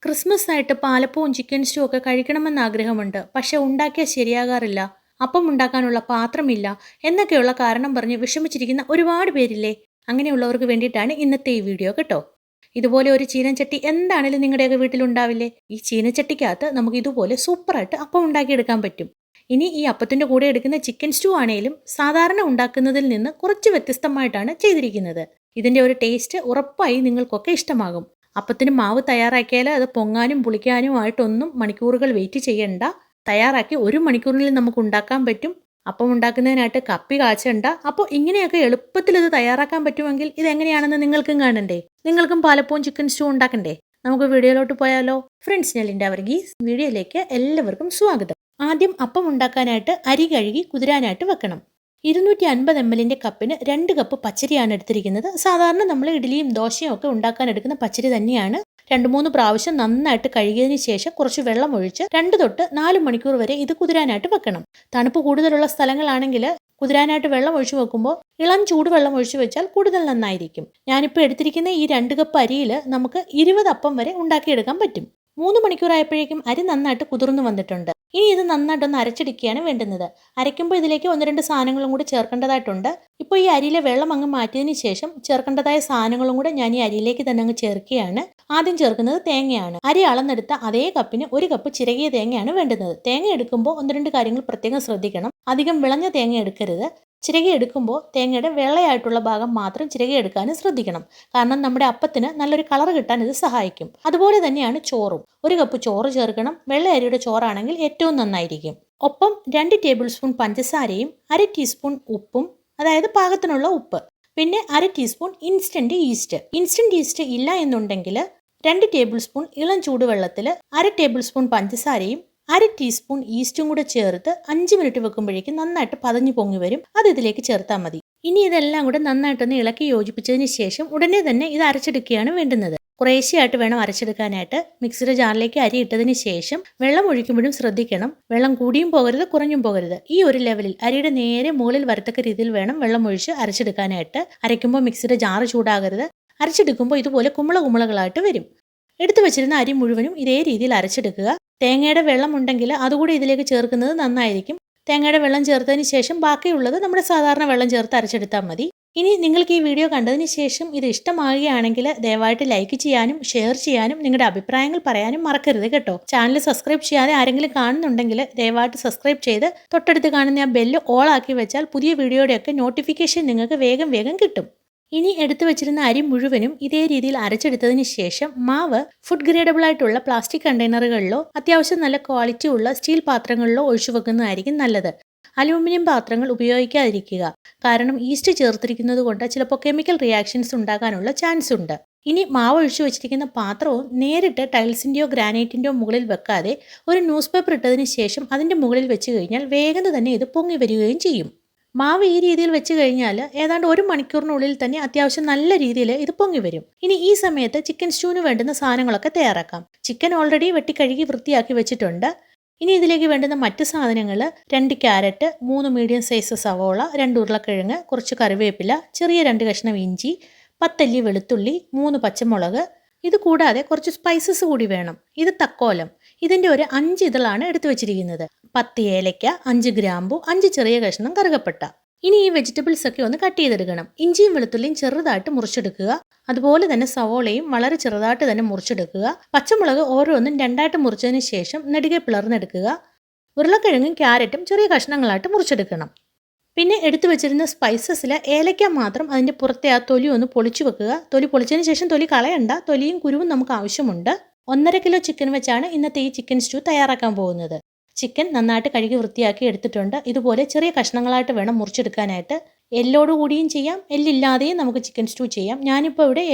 Christmas ആയിട്ട് പാലപ്പവും chicken stew ഒക്കെ കഴിക്കണമെന്ന് ആഗ്രഹമുണ്ട്. പക്ഷെ ഉണ്ടാക്കിയാൽ ശരിയാകാറില്ല. അപ്പം ഉണ്ടാക്കാനുള്ള പാത്രമില്ല എന്നൊക്കെയുള്ള കാരണം പറഞ്ഞ് വിഷമിച്ചിരിക്കുന്ന ഒരുപാട് പേരില്ലേ? അങ്ങനെയുള്ളവർക്ക് വേണ്ടിയിട്ടാണ് ഇന്നത്തെ ഈ വീഡിയോ കേട്ടോ. ഇതുപോലെ ഒരു ചീനച്ചട്ടി എന്താണേലും നിങ്ങളുടെയൊക്കെ വീട്ടിലുണ്ടാവില്ലേ? ഈ ചീനച്ചട്ടിക്കകത്ത് നമുക്ക് ഇതുപോലെ സൂപ്പറായിട്ട് അപ്പം ഉണ്ടാക്കിയെടുക്കാൻ പറ്റും. ഇനി ഈ അപ്പത്തിന്റെ കൂടെ എടുക്കുന്ന ചിക്കൻ സ്റ്റൂ ആണേലും സാധാരണ ഉണ്ടാക്കുന്നതിൽ നിന്ന് കുറച്ച് വ്യത്യസ്തമായിട്ടാണ് ചെയ്തിരിക്കുന്നത്. ഇതിന്റെ ഒരു ടേസ്റ്റ് ഉറപ്പായി നിങ്ങൾക്കൊക്കെ ഇഷ്ടമാകും. അപ്പത്തിന് മാവ് തയ്യാറാക്കിയാൽ അത് പൊങ്ങാനും പുളിക്കാനും ആയിട്ടൊന്നും മണിക്കൂറുകൾ വെയിറ്റ് ചെയ്യണ്ട. തയ്യാറാക്കി 1 മണിക്കൂറിൽ നമുക്ക് ഉണ്ടാക്കാൻ പറ്റും. അപ്പം ഉണ്ടാക്കുന്നതിനായിട്ട് കപ്പി കാച്ചണ്ട. അപ്പോൾ ഇങ്ങനെയൊക്കെ എളുപ്പത്തിൽ ഇത് തയ്യാറാക്കാൻ പറ്റുമെങ്കിൽ ഇതെങ്ങനെയാണെന്ന് നിങ്ങൾക്കും കാണണ്ടേ? നിങ്ങൾക്കും പാലപ്പവും ചിക്കൻ സ്റ്റൂ ഉണ്ടാക്കണ്ടേ? നമുക്ക് വീഡിയോയിലോട്ട് പോയാലോ? ഫ്രണ്ട്സ്, ഞാൻ ലിൻഡ വർഗീസ്. വീഡിയോയിലേക്ക് എല്ലാവർക്കും സ്വാഗതം. ആദ്യം അപ്പം ഉണ്ടാക്കാനായിട്ട് അരി കഴുകി കുതിരാനായിട്ട് വെക്കണം. 250 ml കപ്പിന് 2 കപ്പ് പച്ചരിയാണ് എടുത്തിരിക്കുന്നത്. സാധാരണ നമ്മൾ ഇഡ്ഡലിയും ദോശയും ഒക്കെ ഉണ്ടാക്കാൻ എടുക്കുന്ന പച്ചരി തന്നെയാണ്. 2-3 പ്രാവശ്യം നന്നായിട്ട് കഴുകിയതിന് ശേഷം കുറച്ച് വെള്ളം ഒഴിച്ച് 2 തൊട്ട് 4 മണിക്കൂർ വരെ ഇത് കുതിരാനായിട്ട് വെക്കണം. തണുപ്പ് കൂടുതലുള്ള സ്ഥലങ്ങളാണെങ്കിൽ കുതിരാനായിട്ട് വെള്ളം ഒഴിച്ചു വെക്കുമ്പോൾ ഇളം ചൂടുവെള്ളം ഒഴിച്ചു വെച്ചാൽ കൂടുതൽ നന്നായിരിക്കും. ഞാനിപ്പോൾ എടുത്തിരിക്കുന്ന ഈ 2 കപ്പ് അരിയിൽ നമുക്ക് 20 അപ്പം വരെ ഉണ്ടാക്കിയെടുക്കാൻ പറ്റും. 3 മണിക്കൂറായപ്പോഴേക്കും അരി നന്നായിട്ട് കുതിർന്നു വന്നിട്ടുണ്ട്. ഇനി ഇത് നന്നായിട്ടൊന്ന് അരച്ചെടുക്കുകയാണ് വേണ്ടുന്നത്. അരയ്ക്കുമ്പോൾ ഇതിലേക്ക് 1-2 സാധനങ്ങളും കൂടി ചേർക്കേണ്ടതായിട്ടുണ്ട്. ഇപ്പോൾ ഈ അരിയിലെ വെള്ളം അങ്ങ് മാറ്റിയതിന് ശേഷം ചേർക്കേണ്ടതായ സാധനങ്ങളും കൂടെ ഞാൻ ഈ അരിയിലേക്ക് തന്നെ അങ്ങ് ചേർക്കുകയാണ്. ആദ്യം ചേർക്കുന്നത് തേങ്ങയാണ്. അരി അളന്നെടുത്ത അതേ കപ്പിന് 1 കപ്പ് ചിരകിയ തേങ്ങയാണ് വേണ്ടുന്നത്. തേങ്ങ എടുക്കുമ്പോൾ 1-2 കാര്യങ്ങൾ പ്രത്യേകം ശ്രദ്ധിക്കണം. അധികം വിളഞ്ഞ തേങ്ങ എടുക്കരുത്. ചിരകി എടുക്കുമ്പോൾ തേങ്ങയുടെ വെള്ളയായിട്ടുള്ള ഭാഗം മാത്രം ചിരകി എടുക്കാനും ശ്രദ്ധിക്കണം. കാരണം നമ്മുടെ അപ്പത്തിന് നല്ലൊരു കളർ കിട്ടാൻ ഇത് സഹായിക്കും. അതുപോലെ തന്നെയാണ് ചോറും. 1 കപ്പ് ചോറ് ചേർക്കണം. വെള്ള അരിയുടെ ചോറാണെങ്കിൽ ഏറ്റവും നന്നായിരിക്കും. ഒപ്പം 2 ടേബിൾ സ്പൂൺ പഞ്ചസാരയും 1/2 ടീസ്പൂൺ ഉപ്പും, അതായത് പാകത്തിനുള്ള ഉപ്പ്, പിന്നെ 1/2 ടീസ്പൂൺ ഇൻസ്റ്റന്റ് ഈസ്റ്റ് ഇല്ല എന്നുണ്ടെങ്കിൽ 2 ടേബിൾ സ്പൂൺ ഇളം ചൂടുവെള്ളത്തിൽ 1/2 ടേബിൾ സ്പൂൺ പഞ്ചസാരയും 1/2 ടീസ്പൂൺ ഈസ്റ്റും കൂടെ ചേർത്ത് 5 മിനിറ്റ് വെക്കുമ്പോഴേക്കും നന്നായിട്ട് പതഞ്ഞു പൊങ്ങി വരും. അത് ഇതിലേക്ക് ചേർത്താൽ മതി. ഇനി ഇതെല്ലാം കൂടെ നന്നായിട്ടൊന്ന് ഇളക്കി യോജിപ്പിച്ചതിന് ശേഷം ഉടനെ തന്നെ ഇത് അരച്ചെടുക്കുകയാണ് വേണ്ടുന്നത്. കുറേശ്ശെയായിട്ട് വേണം അരച്ചെടുക്കാനായിട്ട്. മിക്സിയുടെ ജാറിലേക്ക് അരി ഇട്ടതിന് ശേഷം വെള്ളം ഒഴിക്കുമ്പോഴും ശ്രദ്ധിക്കണം. വെള്ളം കൂടിയും പോകരുത്, കുറഞ്ഞും പോകരുത്. ഈ ഒരു ലെവലിൽ അരിയുടെ നേരെ മുകളിൽ വരത്തക്ക രീതിയിൽ വേണം വെള്ളം ഒഴിച്ച് അരച്ചെടുക്കാനായിട്ട്. അരയ്ക്കുമ്പോൾ മിക്സിയുടെ ജാറ് ചൂടാകരുത്. അരച്ചെടുക്കുമ്പോൾ ഇതുപോലെ കുമ്പളകളായിട്ട് വരും. എടുത്തു വെച്ചിരുന്ന അരി മുഴുവനും ഇതേ രീതിയിൽ അരച്ചെടുക്കുക. തേങ്ങയുടെ വെള്ളം ഉണ്ടെങ്കിൽ അതുകൂടി ഇതിലേക്ക് ചേർക്കുന്നത് നന്നായിരിക്കും. തേങ്ങയുടെ വെള്ളം ചേർത്തതിന് ശേഷം ബാക്കിയുള്ളത് നമ്മുടെ സാധാരണ വെള്ളം ചേർത്ത് അരച്ചെടുത്താൽ മതി. ഇനി നിങ്ങൾക്ക് ഈ വീഡിയോ കണ്ടതിന് ശേഷം ഇത് ഇഷ്ടമാകുകയാണെങ്കിൽ ദയവായിട്ട് ലൈക്ക് ചെയ്യാനും ഷെയർ ചെയ്യാനും നിങ്ങളുടെ അഭിപ്രായങ്ങൾ പറയാനും മറക്കരുത് കേട്ടോ. ചാനൽ സബ്സ്ക്രൈബ് ചെയ്യാതെ ആരെങ്കിലും കാണുന്നുണ്ടെങ്കിൽ ദയവായിട്ട് സബ്സ്ക്രൈബ് ചെയ്ത് തൊട്ടടുത്ത് കാണുന്ന ആ ബെല്ല് ഓൾ ആക്കി വെച്ചാൽ പുതിയ വീഡിയോയുടെയൊക്കെ നോട്ടിഫിക്കേഷൻ നിങ്ങൾക്ക് വേഗം കിട്ടും. ഇനി എടുത്തു വെച്ചിരുന്ന അരി മുഴുവനും ഇതേ രീതിയിൽ അരച്ചെടുത്തതിന് ശേഷം മാവ് ഫുഡ് ഗ്രേഡബിൾ ആയിട്ടുള്ള പ്ലാസ്റ്റിക് കണ്ടെയ്നറുകളിലോ അത്യാവശ്യം നല്ല ക്വാളിറ്റി ഉള്ള സ്റ്റീൽ പാത്രങ്ങളിലോ ഒഴിച്ചു വെക്കുന്നതായിരിക്കും നല്ലത്. അലൂമിനിയം പാത്രങ്ങൾ ഉപയോഗിക്കാതിരിക്കുക. കാരണം ഈസ്റ്റ് ചേർത്തിരിക്കുന്നത് കൊണ്ട് ചിലപ്പോൾ കെമിക്കൽ റിയാക്ഷൻസ് ഉണ്ടാകാനുള്ള ചാൻസ് ഉണ്ട്. ഇനി മാവ് ഒഴിച്ചു വെച്ചിരിക്കുന്ന പാത്രവും നേരിട്ട് ടൈൽസിൻ്റെയോ ഗ്രാനൈറ്റിൻ്റെയോ മുകളിൽ വെക്കാതെ ഒരു ന്യൂസ് പേപ്പർ ഇട്ടതിന് ശേഷം അതിൻ്റെ മുകളിൽ വെച്ച് കഴിഞ്ഞാൽ വേഗം തന്നെ ഇത് പൊങ്ങി വരികയും ചെയ്യും. മാവ് ഈ രീതിയിൽ വെച്ച് കഴിഞ്ഞാൽ ഏതാണ്ട് 1 മണിക്കൂറിനുള്ളിൽ തന്നെ അത്യാവശ്യം നല്ല രീതിയിൽ ഇത് പൊങ്ങി വരും. ഇനി ഈ സമയത്ത് ചിക്കൻ സ്റ്റൂവിന് വേണ്ടുന്ന സാധനങ്ങളൊക്കെ തയ്യാറാക്കാം. ചിക്കൻ ഓൾറെഡി വെട്ടി കഴുകി വൃത്തിയാക്കി വെച്ചിട്ടുണ്ട്. ഇനി ഇതിലേക്ക് വേണ്ടുന്ന മറ്റ് സാധനങ്ങൾ 2 ക്യാരറ്റ്, 3 മീഡിയം സൈസ് സവോള, 2 ഉരുളക്കിഴങ്ങ്, കുറച്ച് കറിവേപ്പില, ചെറിയ 2 കഷ്ണം ഇഞ്ചി, 10 അല്ലി വെളുത്തുള്ളി, 3 പച്ചമുളക്. ഇത് കൂടാതെ കുറച്ച് സ്പൈസസ് കൂടി വേണം. ഇത് തക്കോലം. ഇതിൻ്റെ ഒരു 5 ഇതളാണ് എടുത്തു വെച്ചിരിക്കുന്നത്. 10 ഏലയ്ക്ക, 5 ഗ്രാമ്പു, 5 ചെറിയ കഷ്ണം കറുകപ്പട്ട. ഇനി ഈ വെജിറ്റബിൾസ് ഒക്കെ ഒന്ന് കട്ട് ചെയ്തെടുക്കണം. ഇഞ്ചിയും വെളുത്തുള്ളിയും ചെറുതായിട്ട് മുറിച്ചെടുക്കുക. അതുപോലെ തന്നെ സവോളയും വളരെ ചെറുതായിട്ട് തന്നെ മുറിച്ചെടുക്കുക. പച്ചമുളക് ഓരോന്നും 2ആയിട്ട് മുറിച്ചതിന് ശേഷം നെടുകെ പിളർന്നെടുക്കുക. ഉരുളക്കിഴങ്ങും ക്യാരറ്റും ചെറിയ കഷ്ണങ്ങളായിട്ട് മുറിച്ചെടുക്കണം. പിന്നെ എടുത്തു വെച്ചിരുന്ന സ്പൈസസിൽ ഏലയ്ക്ക മാത്രം അതിൻ്റെ പുറത്തെ ആ തൊലി ഒന്ന് പൊളിച്ചു വെക്കുക. തൊലി പൊളിച്ചതിന് ശേഷം തൊലി കളയണ്ട. തൊലിയും കുരുവും നമുക്ക് ആവശ്യമുണ്ട്. 1.5 കിലോ ചിക്കൻ വെച്ചാണ് ഇന്നത്തെ ഈ ചിക്കൻ സ്റ്റൂ തയ്യാറാക്കാൻ പോകുന്നത്. ചിക്കൻ നന്നായിട്ട് കഴുകി വൃത്തിയാക്കി എടുത്തിട്ടുണ്ട്. ഇതുപോലെ ചെറിയ കഷ്ണങ്ങളായിട്ട് വേണം മുറിച്ചെടുക്കാനായിട്ട്. എല്ലോട് കൂടിയും ചെയ്യാം, എല്ലില്ലാതെയും നമുക്ക് ചിക്കൻ സ്റ്റൂ ചെയ്യാം. ഞാനിപ്പോൾ ഇവിടെ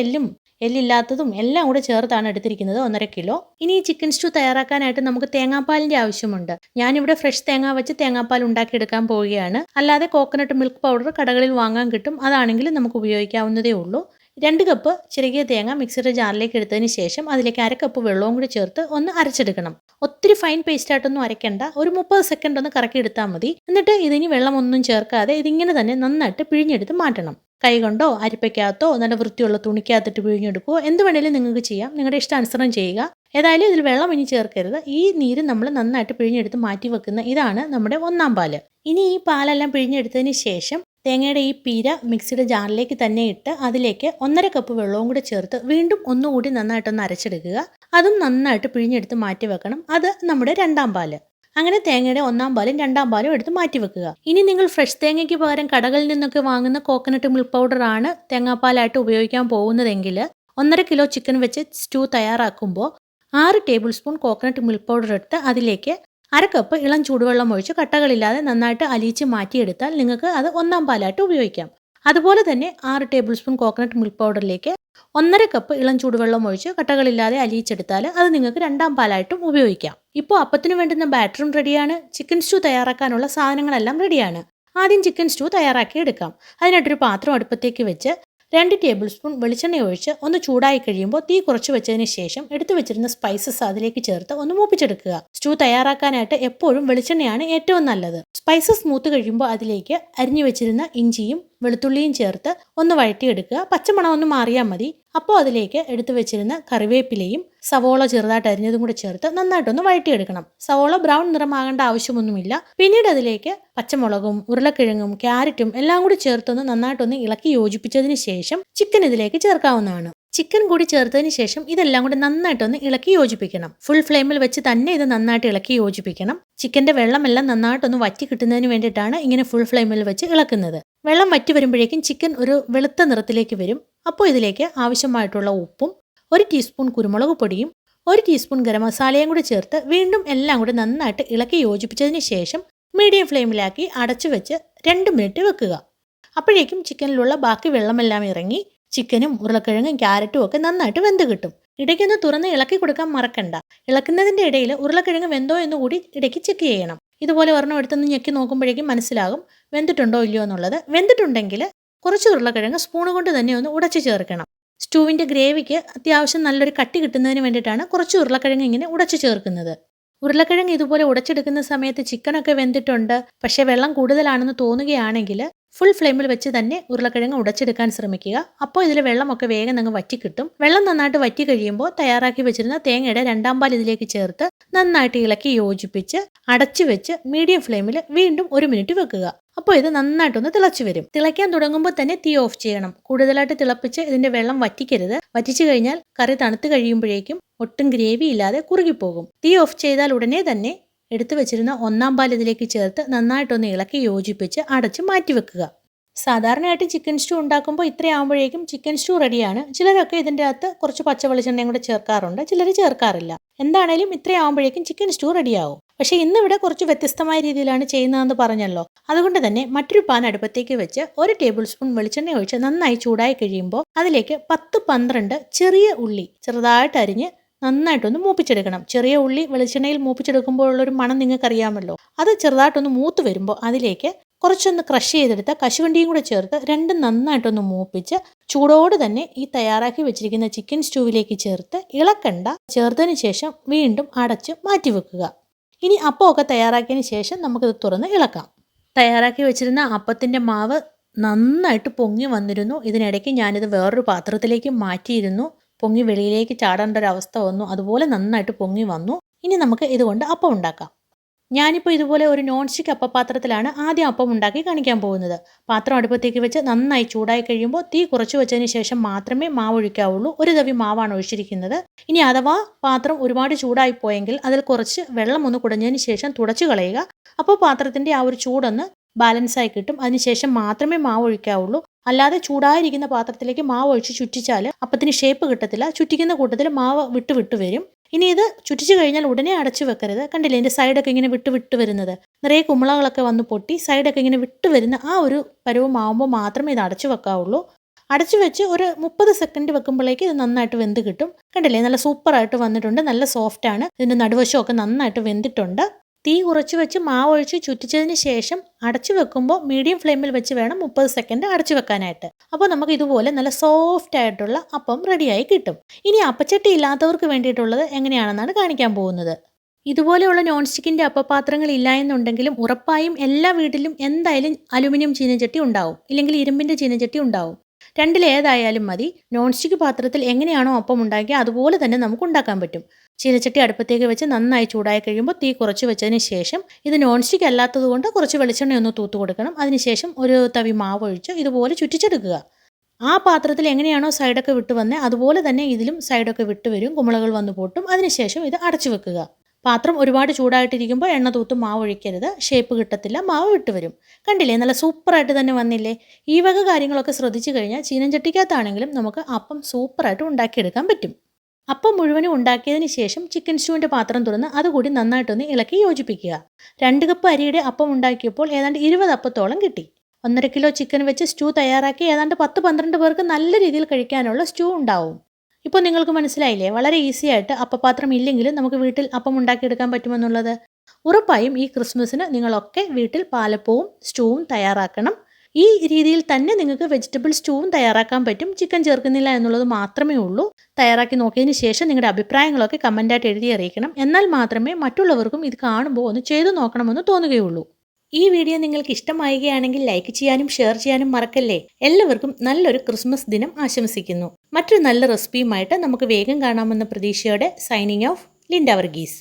എല്ലില്ലാത്തതും എല്ലാം കൂടെ ചേർത്താണ് എടുത്തിരിക്കുന്നത് 1.5 കിലോ. ഇനി ഈ ചിക്കൻ സ്റ്റൂ തയ്യാറാക്കാനായിട്ട് നമുക്ക് തേങ്ങാപ്പാലിൻ്റെ ആവശ്യമുണ്ട്. ഞാനിവിടെ ഫ്രഷ് തേങ്ങ വെച്ച് തേങ്ങാപ്പാൽ ഉണ്ടാക്കിയെടുക്കാൻ പോവുകയാണ്. അല്ലാതെ കോക്കനട്ട് മിൽക്ക് പൗഡർ കടകളിൽ വാങ്ങാൻ കിട്ടും. അതാണെങ്കിലും നമുക്ക് ഉപയോഗിക്കാവുന്നതേ ഉള്ളൂ. 2 കപ്പ് ചിരകിയ തേങ്ങ മിക്സിയുടെ ജാറിലേക്ക് എടുത്തതിന് ശേഷം അതിലേക്ക് 1/2 കപ്പ് വെള്ളവും കൂടി ചേർത്ത് ഒന്ന് അരച്ചെടുക്കണം. ഒത്തിരി ഫൈൻ പേസ്റ്റായിട്ടൊന്നും അരയ്ക്കണ്ട. ഒരു 30 സെക്കൻഡ് ഒന്ന് കറക്കി എടുത്താൽ മതി. എന്നിട്ട് ഇതിനി വെള്ളമൊന്നും ചേർക്കാതെ ഇതിങ്ങനെ തന്നെ നന്നായിട്ട് പിഴിഞ്ഞെടുത്ത് മാറ്റണം. കൈകൊണ്ടോ അരിപ്പയ്ക്കകത്തോ നല്ല വൃത്തിയുള്ള തുണിക്കകത്തിട്ട് പിഴിഞ്ഞെടുക്കുകയോ എന്ത് വേണേലും നിങ്ങൾക്ക് ചെയ്യാം. നിങ്ങളുടെ ഇഷ്ടാനുസരണം ചെയ്യുക. ഏതായാലും ഇതിൽ വെള്ളം ഇനി ചേർക്കരുത്. ഈ നീര് നമ്മൾ നന്നായിട്ട് പിഴിഞ്ഞെടുത്ത് മാറ്റി വെക്കുന്ന ഇതാണ് നമ്മുടെ ഒന്നാം പാല്. ഇനി ഈ പാലെല്ലാം പിഴിഞ്ഞെടുത്തതിന് ശേഷം തേങ്ങയുടെ ഈ പീര മിക്സിയുടെ ജാറിലേക്ക് തന്നെ ഇട്ട് അതിലേക്ക് 1.5 കപ്പ് വെള്ളവും കൂടി ചേർത്ത് വീണ്ടും ഒന്നുകൂടി നന്നായിട്ടൊന്ന് അരച്ചെടുക്കുക. അതും നന്നായിട്ട് പിഴിഞ്ഞെടുത്ത് മാറ്റി വെക്കണം. അത് നമ്മുടെ രണ്ടാം പാല്. അങ്ങനെ തേങ്ങയുടെ ഒന്നാം പാലും രണ്ടാം പാലും എടുത്ത് മാറ്റി വെക്കുക. ഇനി നിങ്ങൾ ഫ്രഷ് തേങ്ങയ്ക്ക് പകരം കടകളിൽ നിന്നൊക്കെ വാങ്ങുന്ന കോക്കനട്ട് മിൽക്ക് പൗഡറാണ് തേങ്ങാപ്പാലായിട്ട് ഉപയോഗിക്കാൻ പോകുന്നതെങ്കിൽ 1.5 കിലോ ചിക്കൻ വെച്ച് സ്റ്റൂ തയ്യാറാക്കുമ്പോൾ 6 tablespoon coconut milk powder എടുത്ത് അതിലേക്ക് 1/2 കപ്പ് ഇളം ചൂടുവെള്ളം ഒഴിച്ച് കട്ടകളില്ലാതെ നന്നായിട്ട് അലിയിച്ച് മാറ്റിയെടുത്താൽ നിങ്ങൾക്ക് അത് ഒന്നാം പാലായിട്ട് ഉപയോഗിക്കാം. അതുപോലെ തന്നെ 6 ടേബിൾ സ്പൂൺ കോക്കനട്ട് മിൽക്ക് പൗഡറിലേക്ക് 1.5 കപ്പ് ഇളം ചൂടുവെള്ളം ഒഴിച്ച് കട്ടകളില്ലാതെ അലിയിച്ചെടുത്താൽ അത് നിങ്ങൾക്ക് രണ്ടാം പാലായിട്ടും ഉപയോഗിക്കാം. ഇപ്പോൾ അപ്പത്തിന് വേണ്ടുന്ന ബാറ്ററും റെഡിയാണ്. ചിക്കൻ സ്റ്റൂ തയ്യാറാക്കാനുള്ള സാധനങ്ങളെല്ലാം റെഡിയാണ്. ആദ്യം ചിക്കൻ സ്റ്റൂ തയ്യാറാക്കി എടുക്കാം. അതിനായിട്ടൊരു പാത്രം അടുപ്പത്തേക്ക് വെച്ച് 2 ടേബിൾ സ്പൂൺ വെളിച്ചെണ്ണ ഒഴിച്ച് ഒന്ന് ചൂടായി കഴിയുമ്പോൾ തീ കുറച്ച് വെച്ചതിന് ശേഷം എടുത്തു വെച്ചിരുന്ന സ്പൈസസ് അതിലേക്ക് ചേർത്ത് ഒന്ന് മൂപ്പിച്ചെടുക്കുക. സ്റ്റൂ തയ്യാറാക്കാനായിട്ട് എപ്പോഴും വെളിച്ചെണ്ണയാണ് ഏറ്റവും നല്ലത്. സ്പൈസസ് മൂത്ത് കഴിയുമ്പോൾ അതിലേക്ക് അരിഞ്ഞു വെച്ചിരുന്ന ഇഞ്ചിയും വെളുത്തുള്ളിയും ചേർത്ത് ഒന്ന് വഴറ്റിയെടുക്കുക. പച്ചമണം ഒന്ന് മാറിയാൽ മതി. അപ്പോൾ അതിലേക്ക് എടുത്തു വെച്ചിരുന്ന കറിവേപ്പിലയും സവോള ചെറുതായിട്ട് അരിഞ്ഞതും കൂടി ചേർത്ത് നന്നായിട്ടൊന്ന് വഴറ്റിയെടുക്കണം. സവോള ബ്രൗൺ നിറമാകേണ്ട ആവശ്യമൊന്നുമില്ല. പിന്നീട് അതിലേക്ക് പച്ചമുളകും ഉരുളക്കിഴങ്ങും ക്യാരറ്റും എല്ലാം കൂടി ചേർത്തൊന്ന് നന്നായിട്ടൊന്ന് ഇളക്കി യോജിപ്പിച്ചതിന് ശേഷം ചിക്കൻ ഇതിലേക്ക് ചേർക്കാവുന്നതാണ്. ചിക്കൻ കൂടി ചേർത്തതിന് ശേഷം ഇതെല്ലാം കൂടി നന്നായിട്ടൊന്ന് ഇളക്കി യോജിപ്പിക്കണം. ഫുൾ ഫ്ലെയിമിൽ വെച്ച് തന്നെ ഇത് നന്നായിട്ട് ഇളക്കി യോജിപ്പിക്കണം. ചിക്കൻ്റെ വെള്ളമെല്ലാം നന്നായിട്ടൊന്ന് വറ്റി കിട്ടുന്നതിന് വേണ്ടിയിട്ടാണ് ഇങ്ങനെ ഫുൾ ഫ്ലെയിമിൽ വെച്ച് ഇളക്കുന്നത്. വെള്ളം വറ്റി വരുമ്പോഴേക്കും ചിക്കൻ ഒരു വെളുത്ത നിറത്തിലേക്ക് വരും. അപ്പോൾ ഇതിലേക്ക് ആവശ്യമായിട്ടുള്ള ഉപ്പും 1 ടീസ്പൂൺ കുരുമുളക് പൊടിയും 1 ടീസ്പൂൺ ഗരം മസാലയും കൂടി ചേർത്ത് വീണ്ടും എല്ലാം കൂടി നന്നായിട്ട് ഇളക്കി യോജിപ്പിച്ചതിന് ശേഷം മീഡിയം ഫ്ലെയിമിലാക്കി അടച്ചു വെച്ച് 2 മിനിറ്റ് വെക്കുക. അപ്പോഴേക്കും ചിക്കനിലുള്ള ബാക്കി വെള്ളമെല്ലാം ഇറങ്ങി ചിക്കനും ഉരുളക്കിഴങ്ങും ക്യാരറ്റും ഒക്കെ നന്നായിട്ട് വെന്ത് കിട്ടും. ഇടയ്ക്കൊന്ന് തുറന്ന് ഇളക്കി കൊടുക്കാൻ മറക്കണ്ട. ഇളക്കുന്നതിൻ്റെ ഇടയിൽ ഉരുളക്കിഴങ്ങ് വെന്തോ എന്ന് കൂടി ഇടയ്ക്ക് ചെക്ക് ചെയ്യണം. ഇതുപോലെ ഒരെണ്ണം എടുത്തൊന്ന് ഞെക്കി നോക്കുമ്പോഴേക്കും മനസ്സിലാകും വെന്തിട്ടുണ്ടോ ഇല്ലയോ എന്നുള്ളത്. വെന്തിട്ടുണ്ടെങ്കിൽ കുറച്ച് ഉരുളക്കിഴങ്ങ് സ്പൂൺ കൊണ്ട് തന്നെ ഒന്ന് ഉടച്ച് ചേർക്കണം. സ്റ്റൂവിൻ്റെ ഗ്രേവിക്ക് അത്യാവശ്യം നല്ലൊരു കട്ടി കിട്ടുന്നതിന് വേണ്ടിയിട്ടാണ് കുറച്ച് ഉരുളക്കിഴങ്ങ് ഇങ്ങനെ ഉടച്ച് ചേർക്കുന്നത്. ഉരുളക്കിഴങ്ങ് ഇതുപോലെ ഉടച്ചെടുക്കുന്ന സമയത്ത് ചിക്കനൊക്കെ വെന്തിട്ടുണ്ട്, പക്ഷേ വെള്ളം കൂടുതലാണെന്ന് തോന്നുകയാണെങ്കിൽ ഫുൾ ഫ്ലെയിമിൽ വെച്ച് തന്നെ ഉരുളക്കിഴങ്ങ് ഉടച്ചെടുക്കാൻ ശ്രമിക്കുക. അപ്പോൾ ഇതിൽ വെള്ളമൊക്കെ വേഗം അങ്ങ് വറ്റി കിട്ടും. വെള്ളം നന്നായിട്ട് വറ്റി കഴിയുമ്പോൾ തയ്യാറാക്കി വെച്ചിരുന്ന തേങ്ങയുടെ രണ്ടാം പാൽ ഇതിലേക്ക് ചേർത്ത് നന്നായിട്ട് ഇളക്കി യോജിപ്പിച്ച് അടച്ചു വെച്ച് മീഡിയം ഫ്ലെയിമിൽ വീണ്ടും 1 മിനിറ്റ് വെക്കുക. അപ്പോൾ ഇത് നന്നായിട്ടൊന്ന് തിളച്ചു വരും. തിളയ്ക്കാൻ തുടങ്ങുമ്പോൾ തന്നെ തീ ഓഫ് ചെയ്യണം. കൂടുതലായിട്ട് തിളപ്പിച്ച് ഇതിൻ്റെ വെള്ളം വറ്റിക്കരുത്. വറ്റിച്ചു കഴിഞ്ഞാൽ കറി തണുത്ത് കഴിയുമ്പോഴേക്കും ഒട്ടും ഗ്രേവി ഇല്ലാതെ കുറുകിപ്പോകും. തീ ഓഫ് ചെയ്താൽ ഉടനെ തന്നെ എടുത്തു വെച്ചിരുന്ന ഒന്നാം പാൽ ഇതിലേക്ക് ചേർത്ത് നന്നായിട്ടൊന്ന് ഇളക്കി യോജിപ്പിച്ച് അടച്ച് മാറ്റി വെക്കുക. സാധാരണയായിട്ട് ചിക്കൻ സ്റ്റൂ ഉണ്ടാക്കുമ്പോൾ ഇത്രയാകുമ്പോഴേക്കും ചിക്കൻ സ്റ്റൂ റെഡിയാണ്. ചിലരൊക്കെ ഇതിൻ്റെ അകത്ത് കുറച്ച് പച്ച വെളിച്ചെണ്ണയും കൂടെ ചേർക്കാറുണ്ട്, ചിലർ ചേർക്കാറില്ല. എന്താണേലും ഇത്രയാകുമ്പോഴേക്കും ചിക്കൻ സ്റ്റൂ റെഡിയാവും. പക്ഷേ ഇന്നിവിടെ കുറച്ച് വ്യത്യസ്തമായ രീതിയിലാണ് ചെയ്യുന്നതെന്ന് പറഞ്ഞല്ലോ. അതുകൊണ്ട് തന്നെ മറ്റൊരു പാൻ അടുപ്പത്തേക്ക് വെച്ച് 1 ടേബിൾ സ്പൂൺ വെളിച്ചെണ്ണ ഒഴിച്ച് നന്നായി ചൂടായി കഴിയുമ്പോൾ അതിലേക്ക് 10-12 ചെറിയ ഉള്ളി ചെറുതായിട്ട് അരിഞ്ഞ് നന്നായിട്ടൊന്ന് മൂപ്പിച്ചെടുക്കണം. ചെറിയ ഉള്ളി വെളിച്ചെണ്ണയിൽ മൂപ്പിച്ചെടുക്കുമ്പോഴുള്ളൊരു മണം നിങ്ങൾക്കറിയാമല്ലോ. അത് ചെറുതായിട്ടൊന്ന് മൂത്ത് വരുമ്പോൾ അതിലേക്ക് കുറച്ചൊന്ന് ക്രഷ് ചെയ്തെടുത്ത കശുവണ്ടിയും കൂടെ ചേർത്ത് രണ്ടും നന്നായിട്ടൊന്ന് മൂപ്പിച്ച് ചൂടോട് തന്നെ ഈ തയ്യാറാക്കി വെച്ചിരിക്കുന്ന ചിക്കൻ സ്റ്റൂവിലേക്ക് ചേർത്ത് ഇളക്കണ്ട. ചേർത്തതിന് ശേഷം വീണ്ടും അടച്ച് മാറ്റി വെക്കുക. ഇനി അപ്പമൊക്കെ തയ്യാറാക്കിയതിന് ശേഷം നമുക്കിത് തുറന്ന് ഇളക്കാം. തയ്യാറാക്കി വെച്ചിരുന്ന അപ്പത്തിൻ്റെ മാവ് നന്നായിട്ട് പൊങ്ങി വന്നിരുന്നു. ഇതിനിടയ്ക്ക് ഞാനിത് വേറൊരു പാത്രത്തിലേക്ക് മാറ്റിയിരുന്നു. പൊങ്ങി വെളിയിലേക്ക് ചാടേണ്ട ഒരു അവസ്ഥ വന്നു. അതുപോലെ നന്നായിട്ട് പൊങ്ങി വന്നു. ഇനി നമുക്ക് ഇതുകൊണ്ട് അപ്പം ഉണ്ടാക്കാം. ഞാനിപ്പോൾ ഇതുപോലെ ഒരു നോൺ സ്റ്റിക്ക് അപ്പപാത്രത്തിലാണ് ആദ്യം അപ്പം ഉണ്ടാക്കി കാണിക്കാൻ പോകുന്നത്. പാത്രം അടുപ്പത്തേക്ക് വെച്ച് നന്നായി ചൂടായി കഴിയുമ്പോൾ തീ കുറച്ച് വെച്ചതിന് ശേഷം മാത്രമേ മാവ് ഒഴിക്കാവുള്ളൂ. 1 തവി മാവാണ് ഒഴിച്ചിരിക്കുന്നത്. ഇനി അഥവാ പാത്രം ഒരുപാട് ചൂടായി പോയെങ്കിൽ അതിൽ കുറച്ച് വെള്ളം ഒന്ന് കുടഞ്ഞതിന് ശേഷം തുടച്ചു കളയുക. അപ്പോൾ പാത്രത്തിൻ്റെ ആ ഒരു ചൂടൊന്ന് ബാലൻസായി കിട്ടും. അതിനുശേഷം മാത്രമേ മാവ് ഒഴിക്കാവുള്ളൂ. അല്ലാതെ ചൂടായിരിക്കുന്ന പാത്രത്തിലേക്ക് മാവ് ഒഴിച്ച് ചുറ്റിച്ചാൽ അപ്പത്തിന് ഷേപ്പ് കിട്ടത്തില്ല. ചുറ്റിക്കുന്ന കൂട്ടത്തിൽ മാവ് വിട്ട് വരും. ഇനി ഇത് ചുറ്റിച്ചു കഴിഞ്ഞാൽ ഉടനെ അടച്ചു വെക്കരുത്. കണ്ടില്ലേ, എൻ്റെ സൈഡൊക്കെ ഇങ്ങനെ വിട്ട് വരുന്നത്. നിറയെ കുമ്പളകളൊക്കെ വന്ന് പൊട്ടി സൈഡൊക്കെ ഇങ്ങനെ വിട്ട് വരുന്ന ആ ഒരു പരുവമാകുമ്പോൾ മാത്രമേ ഇത് അടച്ചു വെക്കാവുള്ളൂ. അടച്ചു വെച്ച് ഒരു 30 സെക്കൻഡ് വെക്കുമ്പോഴേക്ക് ഇത് നന്നായിട്ട് വെന്ത് കിട്ടും. കണ്ടില്ലേ, നല്ല സൂപ്പറായിട്ട് വന്നിട്ടുണ്ട്. നല്ല സോഫ്റ്റാണ്. ഇതിൻ്റെ നടുവശമൊക്കെ നന്നായിട്ട് വെന്തിട്ടുണ്ട്. തീ കുറച്ച് വെച്ച് മാവ് ഒഴിച്ച് ചുറ്റിച്ചതിന് ശേഷം അടച്ചു വെക്കുമ്പോൾ മീഡിയം ഫ്ലെയിമിൽ വെച്ച് വേണം 30 സെക്കൻഡ് അടച്ചു വെക്കാനായിട്ട്. അപ്പോൾ നമുക്ക് ഇതുപോലെ നല്ല സോഫ്റ്റ് ആയിട്ടുള്ള അപ്പം റെഡിയായി കിട്ടും. ഇനി അപ്പച്ചട്ടി ഇല്ലാത്തവർക്ക് വേണ്ടിയിട്ടുള്ളത് എങ്ങനെയാണെന്നാണ് കാണിക്കാൻ പോകുന്നത്. ഇതുപോലെയുള്ള നോൺ സ്റ്റിക്കിൻ്റെ അപ്പപാത്രങ്ങൾ ഇല്ല എന്നുണ്ടെങ്കിലും ഉറപ്പായും എല്ലാ വീട്ടിലും എന്തായാലും അലുമിനിയം ചീനച്ചട്ടി ഉണ്ടാവും, ഇല്ലെങ്കിൽ ഇരുമ്പിൻ്റെ ചീനച്ചട്ടി ഉണ്ടാവും. രണ്ടിലേതായാലും മതി. നോൺ സ്റ്റിക്ക് പാത്രത്തിൽ എങ്ങനെയാണോ അപ്പം ഉണ്ടാക്കിയത് അതുപോലെ തന്നെ നമുക്ക് ഉണ്ടാക്കാൻ പറ്റും. ചീനച്ചട്ടി അടുപ്പത്തേക്ക് വെച്ച് നന്നായി ചൂടായി കഴിയുമ്പോൾ തീ കുറച്ച് വെച്ചതിന് ശേഷം, ഇത് നോൺ സ്റ്റിക്ക് അല്ലാത്തത് കൊണ്ട് കുറച്ച് വെളിച്ചെണ്ണ ഒന്ന് തൂത്ത് കൊടുക്കണം. അതിനുശേഷം ഒരു തവി മാവ് ഒഴിച്ച് ഇതുപോലെ ചുറ്റിച്ചെടുക്കുക. ആ പാത്രത്തിൽ എങ്ങനെയാണോ സൈഡൊക്കെ വിട്ട് വന്നത് അതുപോലെ തന്നെ ഇതിലും സൈഡൊക്കെ വിട്ട് വരും, കുമിളകൾ വന്ന് പൊട്ടും. അതിനുശേഷം ഇത് അടച്ചു വെക്കുക. പാത്രം ഒരുപാട് ചൂടായിട്ടിരിക്കുമ്പോൾ എണ്ണ തൂത്ത് മാവ് ഒഴിക്കരുത്, ഷേപ്പ് കിട്ടത്തില്ല, മാവ് വിട്ട് വരും. കണ്ടില്ലേ, നല്ല സൂപ്പറായിട്ട് തന്നെ വന്നില്ലേ? ഈ വക കാര്യങ്ങളൊക്കെ ശ്രദ്ധിച്ചു കഴിഞ്ഞാൽ ചീനച്ചട്ടിക്കകത്താണെങ്കിലും നമുക്ക് അപ്പം സൂപ്പറായിട്ട് ഉണ്ടാക്കിയെടുക്കാൻ പറ്റും. അപ്പം മുഴുവനും ഉണ്ടാക്കിയതിന് ശേഷം ചിക്കൻ സ്റ്റൂവിൻ്റെ പാത്രം തുറന്ന് അതുകൂടി നന്നായിട്ടൊന്ന് ഇളക്കി യോജിപ്പിക്കുക. 2 കപ്പ് അരിയുടെ അപ്പം ഉണ്ടാക്കിയപ്പോൾ ഏതാണ്ട് 20 അപ്പത്തോളം കിട്ടി. 1.5 കിലോ ചിക്കൻ വെച്ച് സ്റ്റൂ തയ്യാറാക്കി ഏതാണ്ട് 10-12 പേർക്ക് നല്ല രീതിയിൽ കഴിക്കാനുള്ള സ്റ്റൂ ഉണ്ടാവും. ഇപ്പോൾ നിങ്ങൾക്ക് മനസ്സിലായില്ലേ, വളരെ ഈസി ആയിട്ട് അപ്പപാത്രം ഇല്ലെങ്കിലും നമുക്ക് വീട്ടിൽ അപ്പം ഉണ്ടാക്കിയെടുക്കാൻ പറ്റുമെന്നുള്ളത്. ഉറപ്പായും ഈ ക്രിസ്മസിന് നിങ്ങളൊക്കെ വീട്ടിൽ പാലപ്പവും സ്റ്റൂവും തയ്യാറാക്കണം. ഈ രീതിയിൽ തന്നെ നിങ്ങൾക്ക് വെജിറ്റബിൾ സ്റ്റൂവും തയ്യാറാക്കാൻ പറ്റും, ചിക്കൻ ചേർക്കുന്നില്ല എന്നുള്ളത് മാത്രമേ ഉള്ളൂ. തയ്യാറാക്കി നോക്കിയതിന് ശേഷം നിങ്ങളുടെ അഭിപ്രായങ്ങളൊക്കെ കമൻറ്റായിട്ട് എഴുതി അറിയിക്കണം. എന്നാൽ മാത്രമേ മറ്റുള്ളവർക്കും ഇത് കാണുമ്പോൾ ഒന്ന് ചെയ്തു നോക്കണമെന്ന് തോന്നുകയുള്ളൂ. ഈ വീഡിയോ നിങ്ങൾക്ക് ഇഷ്ടമാവുകയാണെങ്കിൽ ലൈക്ക് ചെയ്യാനും ഷെയർ ചെയ്യാനും മറക്കല്ലേ. എല്ലാവർക്കും നല്ലൊരു ക്രിസ്മസ് ദിനം ആശംസിക്കുന്നു. മറ്റൊരു നല്ല റെസിപ്പിയുമായിട്ട് നമുക്ക് വേഗം കാണാമെന്ന പ്രതീക്ഷയോടെ സൈനിങ് ഓഫ്, ലിൻഡ വർഗീസ്.